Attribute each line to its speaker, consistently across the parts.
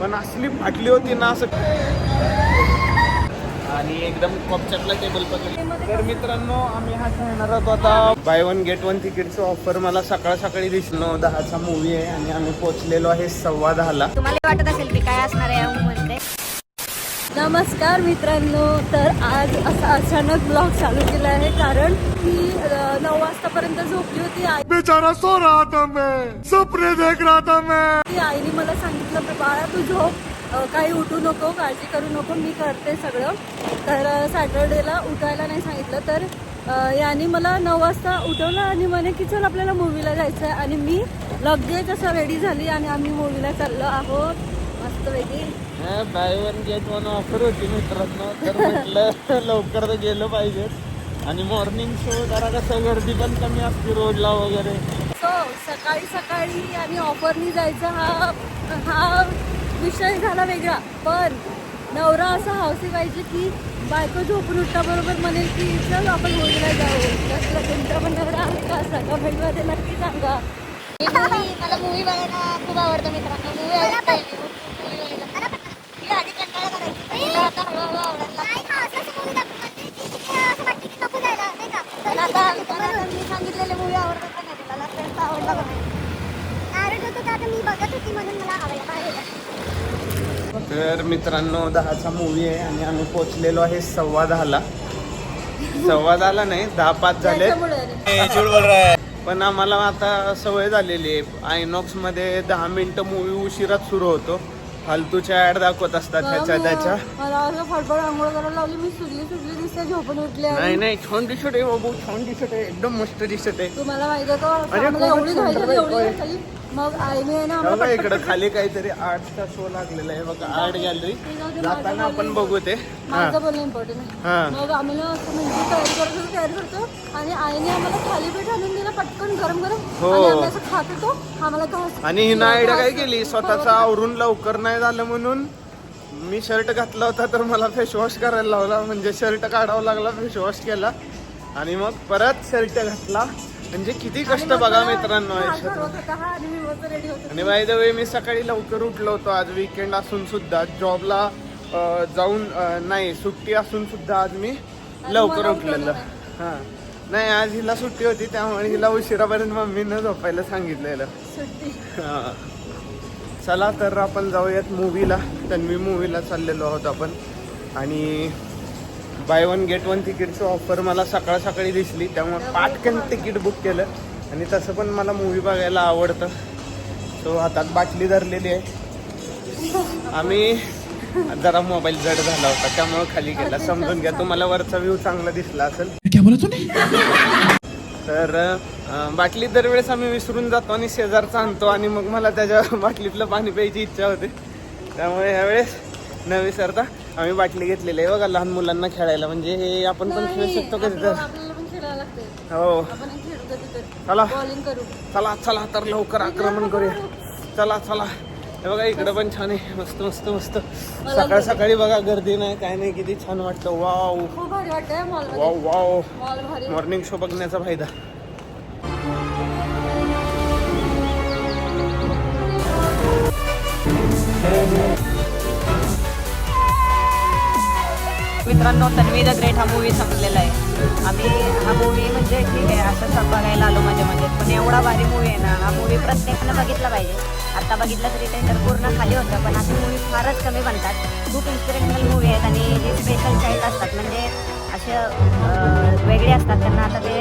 Speaker 1: पण असली फाटली होती ना असं, आणि एकदम कॉपचटला टेबल पकडली. तर मित्रांनो, आम्ही हा खेळणार आहोत आता बाय वन गेट वन तिकीटचं ऑफर मला सकाळ सकाळी दिसलो. 10चा मूवी आहे आणि आम्ही पोहोचलेलो आहे 10:15ला.
Speaker 2: तुम्हाला वाटत असेल की काय असणार आहे मूवीमध्ये. नमस्कार मित्रांनो, तर आज असा अचानक ब्लॉग चालू केला आहे कारण मी 9 वाजतापर्यंत झोपली होती.
Speaker 1: बेचारा सो रहा था मैं, सपने देख रहा था मैं.
Speaker 2: आईने मला सांगितलं की बाळा तू झोप, काही उठू नको, काळजी करू नको, मी करते सगळं. तर सॅटर्डेला उठायला नाही सांगितलं, तर याने मला 9 वाजता उठवलं आणि म्हणे की चल आपल्याला मूवीला जायचं आहे. आणि मी लगेच असं रेडी झाली आणि आम्ही मूवीला चाललो आहोत मस्तपैकी.
Speaker 1: Bye one get one offer होती मित्रांनो, तर म्हटलं लवकर तर गेलं पाहिजे. आणि मॉर्निंग शो जरा कसं गर्दी पण कमी असते रोडला वगैरे.
Speaker 2: सो सकाळी सकाळी आणि ऑफरनी जायचा हा विषय झाला वेगळा, पण नवरा असा हौसी पाहिजे की बायको झोपून उठता बरोबर म्हणेल की चल आपण मूवीला जाऊ. कसला तुमचा पण नवरा आहे का असं कमेंटमध्ये नक्की सांगा.
Speaker 3: मला मूवी बघायला खूप आवडतं मित्रांनो. मूवी आवडते. मी सांगितलेले मूवी आवडतात का नाही तुला? फ्रेंड्स आवडला का नाही? आवडत होतं आता मी बघत होती म्हणून मला आवडला.
Speaker 1: तर मित्रांनो, 10चा मूवी आहे आणि आम्ही पोहोचलेलो आहे 10:15ला. 10:15ला नाही, 10:05 झाले. पण आम्हाला आता सवय झालेली आहे, आयनॉक्स मध्ये 10 मिनिटं मूवी उशिराच सुरू होतो. फालतूच्या ऍड दाखवत असतात त्याच्या.
Speaker 2: मला असं फडफड आंघोळ करायला लावली, मी सुजली दिसते, झोपून उठले.
Speaker 1: नाही छान दिसत आहे बाबू, छान दिसत आहे, एकदम मस्त दिसत आहे.
Speaker 2: तुम्हाला माहिती आहे का एवढी घाई, मग आईने ना
Speaker 1: इकडं खाली काहीतरी आर्टचा शो लागलेला आहे बघा, आर्ट गॅलरी. जाताना आपण बघू ते.
Speaker 2: माझं बोलणं इम्पॉर्टंट आहे. मग आम्ही ना असं म्हणजे तयारी करतो आणि आईने आम्हाला थालीपीठ आणून दिला पटकन गरम गरम, आणि आम्ही असं खात होतो. आम्हाला
Speaker 1: आणि हिनं आयडिया काय केली, स्वतःचा आवरून लवकर नाही झालं म्हणून मी शर्ट घातला होता तर मला फेसवॉश करायला लावला, म्हणजे शर्ट काढावा लागला, फेसवॉश केला आणि मग परत शर्ट घातला. म्हणजे किती कष्ट बघा मित्रांनो. आणि बाय द वे, मी सकाळी लवकर उठलो होतो आज, वीकेंड असून सुद्धा, जॉबला जाऊन नाही, सुट्टी असून सुद्धा आज मी लवकर उठलेलं. हां नाही, आज हिला सुट्टी होती त्यामुळे हिला उशिरापर्यंत मम्मीनं झोपायला सांगितलेलं. हां चला तर आपण जाऊयात मूवीला. तन्वी मूवीला चाललेलो आहोत आपण. आणि बाय वन गेट वन तिकीटचं ऑफर मला सकाळ सकाळी दिसली, त्यामुळे पाटकन तिकीट बुक केलं. आणि तसं पण मला मूवी बघायला आवडतं. तो हातात बाटली धरलेली आहे. आम्ही जरा मोबाईल जड झाला होता त्यामुळे खाली गेला, समजून घ्या. तुम्हाला वरचा व्ह्यू चांगला दिसला असेल. तर बाटली दरवेळेस आम्ही विसरून जातो आणि शेजारचा आणतो आणि मग मला त्याच्या बाटलीतलं पाणी प्यायची इच्छा होते. त्यामुळे ह्यावेळेस न विसरता आम्ही बाटली घेतलेली आहे बघा, लहान मुलांना खेळायला. म्हणजे हे आपण पण खेळू शकतो कधी तर. हो चला चला चला तर लवकर आक्रमण करूया. चला चला. हे बघा इकडं पण छान आहे, मस्त मस्त मस्त. सकाळ सकाळी बघा, गर्दी नाही काय नाही, किती छान वाटतं. Wow wow wow, morning show बघण्याचा फायदा.
Speaker 2: मित्रांनो, तन्वी द ग्रेट हा मूवी संपलेला आहे. आम्ही हा मूवी म्हणजे ठीक आहे असं बघायला आलो मजा मजेत, पण एवढा भारी मूवी आहे ना, हा मूवी प्रत्येकानं बघितला पाहिजे. आता बघितलं तरी टेंडर पूर्ण खाली होतं, पण असे मूवी फारच कमी बनतात. खूप इन्स्पिरेशनल मूवी आहेत आणि जे स्पेशल चाईल्ड असतात, म्हणजे असे वेगळे असतात, त्यांना आता ते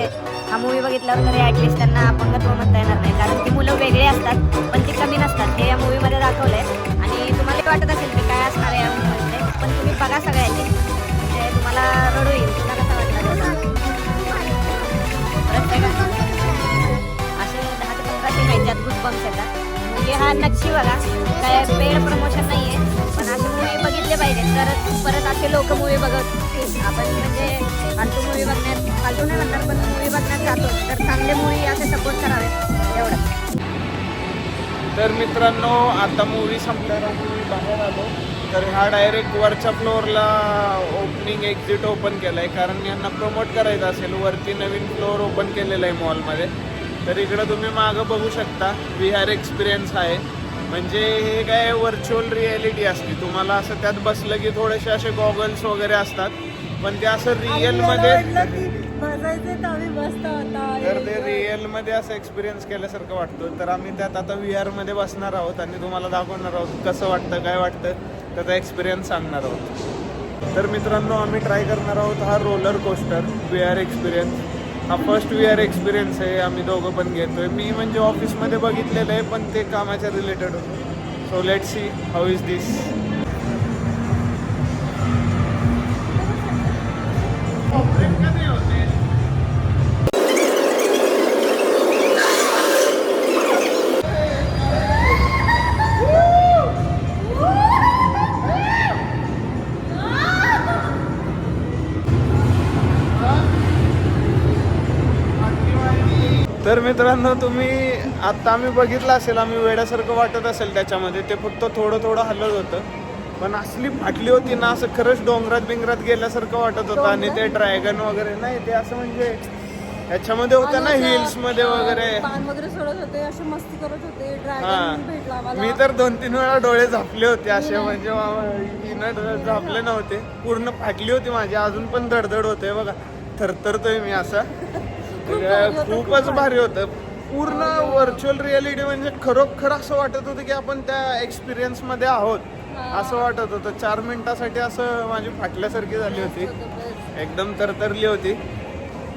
Speaker 2: हा मूवी बघितल्यावर तरी ॲटलिस्ट त्यांना अपंगत्व म्हणता येणार नाही, कारण ती मुलं वेगळी असतात पण ती कमी नसतात. हे या मूवीमध्ये दाखवलं आहे. आणि तुम्हाला वाटत असेल की काय असणार आहे या मूवीमध्ये, पण तुम्ही बघा सगळ्यांनी, म्हणजे तुम्हाला रडू येईल. तुला कसं वाटलं? असे 10 ते 15 सीन आहेत ज्यात गुजबम्स येतात. म्हणजे हा नक्षी बघा, काय पेड प्रमोशन नाही आहे, पण असे मूवी बघितले पाहिजेत तर परत असे लोक मूवी बघत. आपण म्हणजे फालतू मूवी बघण्यात, फालतू नाही म्हणणार, पण मूवी बघण्यात जातो तर चांगले मूवी असे सपोर्ट करावे एवढं.
Speaker 1: तर मित्रांनो, आता मूवी संपल्यावर आम्ही बाहेर आलो. तर हा डायरेक्ट वरच्या फ्लोअरला ओपनिंग एक्झिट ओपन केलं आहे, कारण यांना प्रमोट करायचं असेल. वरती नवीन फ्लोअर ओपन केलेलं आहे मॉलमध्ये. तर इकडं तुम्ही मागं बघू शकता, VR एक्सपिरियन्स आहे. म्हणजे हे काय व्हर्च्युअल रिॲलिटी असते. तुम्हाला असं त्यात बसलं की थोडेसे असे गॉगल्स वगैरे असतात, पण ते असं रिअलमध्ये तर ते रिअलमध्ये असं एक्सपिरियन्स केल्यासारखं वाटतं. तर आम्ही त्यात आता VR मध्ये बसणार आहोत आणि तुम्हाला दाखवणार आहोत कसं वाटतं, काय वाटतं, त्याचा एक्सपिरियन्स सांगणार आहोत. तर मित्रांनो, आम्ही ट्राय करणार आहोत हा रोलर कोस्टर VR एक्सपिरियन्स. हा फर्स्ट VR एक्सपिरियन्स आहे, आम्ही दोघं पण घेतोय. मी म्हणजे ऑफिसमध्ये बघितलेलं आहे, पण ते कामाच्या रिलेटेड होतं. So let's see how is this. तर मित्रांनो, तुम्ही आत्ता आम्ही बघितलं असेल, आम्ही वेड्यासारखं वाटत असेल त्याच्यामध्ये. ते फक्त थोडं थोडं हलत होतं, पण असली फाटली होती ना, असं खरंच डोंगरात बिंगरात गेल्यासारखं वाटत होतं. आणि ते ड्रॅगन वगैरे नाही, ते असं म्हणजे ह्याच्यामध्ये होतं ना, हिल्स मध्ये वगैरे
Speaker 4: सोडत होते, अशी मस्ती करत होते.
Speaker 1: हा,
Speaker 4: ड्रॅगन भेटला आम्हाला.
Speaker 1: मी तर 2-3 वेळा डोळे झापले होते असे, म्हणजे झापले नव्हते, पूर्ण फाटली होती माझी. अजून पण धडधड होते बघा, थरथरतोय मी असं. खूपच भारी होतं. पूर्ण व्हर्च्युअल रिअलिटी म्हणजे खरोखर असं वाटत होतं की आपण त्या एक्सपिरियन्स मध्ये आहोत असं वाटत होतं. 4 मिनिटासाठी असं माझी फाटल्यासारखी झाली होती, एकदम तरतरली होती.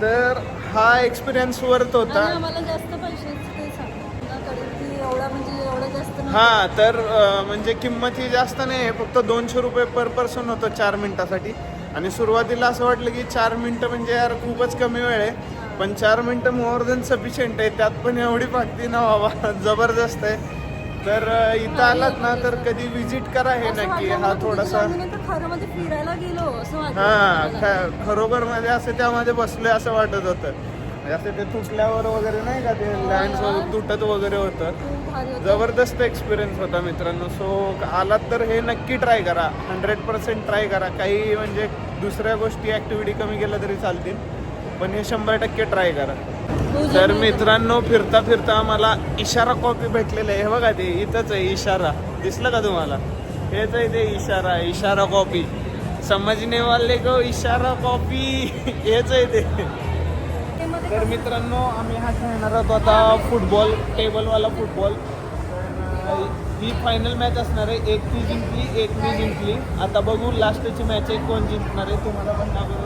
Speaker 1: तर हा एक्सपिरियन्स वर्थ होता.
Speaker 4: आम्हाला जास्त पैसे एवढा म्हणजे एवढं जास्त
Speaker 1: हा, तर म्हणजे किंमत ही जास्त नाही आहे, फक्त 200 रुपये पर पर्सन होतं 4 मिनिटासाठी. आणि सुरुवातीला असं वाटलं की 4 मिनिटं म्हणजे यार खूपच कमी वेळ आहे, पण 4 मिनिटं मोर दॅन सफिशियंट आहे. त्यात पण एवढी फाटती ना बाबा, जबरदस्त आहे. तर इथं आलात ना तर कधी विजिट करा हे नक्की. हा थोडासा
Speaker 4: खरं फिरायला गेलो असं
Speaker 1: हा, खरोखर मध्ये असं त्यामध्ये बसलोय असं वाटत होतं. म्हणजे असं ते तुटल्यावर वगैरे नाही का, ते लँड तुटत वगैरे होतं. जबरदस्त एक्सपिरियन्स होता मित्रांनो. सो आलात तर हे नक्की ट्राय करा, 100% ट्राय करा. काही म्हणजे दुसऱ्या गोष्टी ॲक्टिव्हिटी कमी केल्या तरी चालतील, पण हे 100% ट्राय करा. तर मित्रांनो, फिरता फिरता मला इशारा कॉपी भेटलेलं आहे. हे बघा, ते इथंच आहे इशारा, दिसलं का तुम्हाला? हेच आहे ते इशारा कॉपी. समजने वाले को इशारा कॉपी, हेच आहे ते. तर मित्रांनो, आम्ही हा खेळणार आहोत आता फुटबॉल, टेबलवाला फुटबॉल. ही फायनल मॅच असणार आहे. एक ती जिंकली, एक मी जिंकली. आता बघू लास्टची मॅच आहे, कोण जिंकणार आहे. तुम्हाला पण दाखवतो.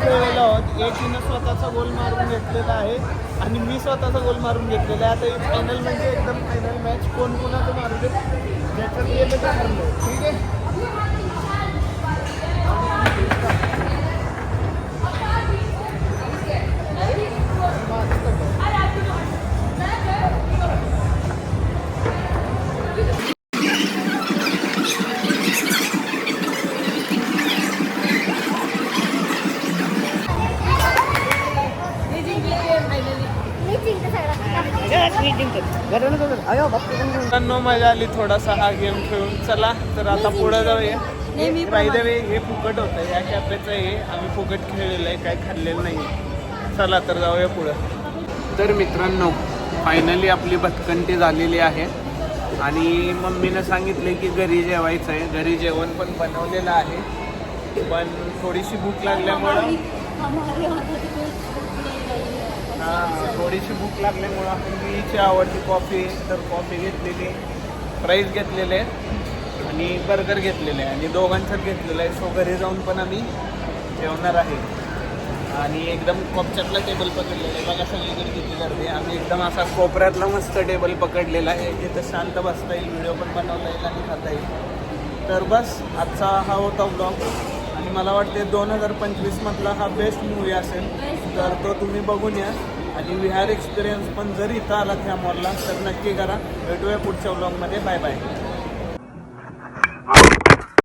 Speaker 1: खेळलेलो आहोत. एक हिनं स्वतःचा गोल मारून घेतलेला आहे आणि मी स्वतःचा गोल मारून घेतलेला आहे. आता ही फायनल म्हणजे एकदम फायनल मॅच, कोण कोणाचं मारू दे, ज्याच्यात गेलं ते हरलं. ठीक आहे. मजा आली थोडासा हा गेम खेळून. चला तर आता पुढे जाऊया. बाय द वे, हे फुकट होतं, या कॅफेचं हे आम्ही फुकट खेळलेलं आहे, काय खाल्लेलं नाही. चला तर जाऊया पुढं. तर मित्रांनो, फायनली आपली भटकंती झालेली आहे आणि मम्मीनं सांगितले की घरी जेवायचं आहे. घरी जेवण पण बनवलेलं आहे, पण थोडीशी भूक लागल्यामुळं आपण मीची आवडती कॉफी, तर कॉफी घेतलेली, फ्राईज घेतलेले आणि बर्गर घेतलेले आणि दोघांच्यात घेतलेलं आहे. सो घरी जाऊन पण आम्ही जेवणार आहे. आणि एकदम कॉपच्यातला टेबल पकडलेला आहे बघा, सगळीकडे किती गर्दी. आम्ही एकदम असा कोपऱ्यातला मस्त टेबल पकडलेला आहे, जिथं शांत बसता येईल, व्हिडिओ पण बनवता येईल आणि खाता येईल. तर बस आजचा हा होता ब्लॉग आणि मला वाटते 2025 मधला हा बेस्ट मूवी असेल, तर तो तुम्ही बघून या. आणि VR एक्सपिरियन्स पण जर इथं आलात ह्या मॉलला तर नक्की करा. भेटूया पुढच्या ब्लॉगमध्ये. Bye bye.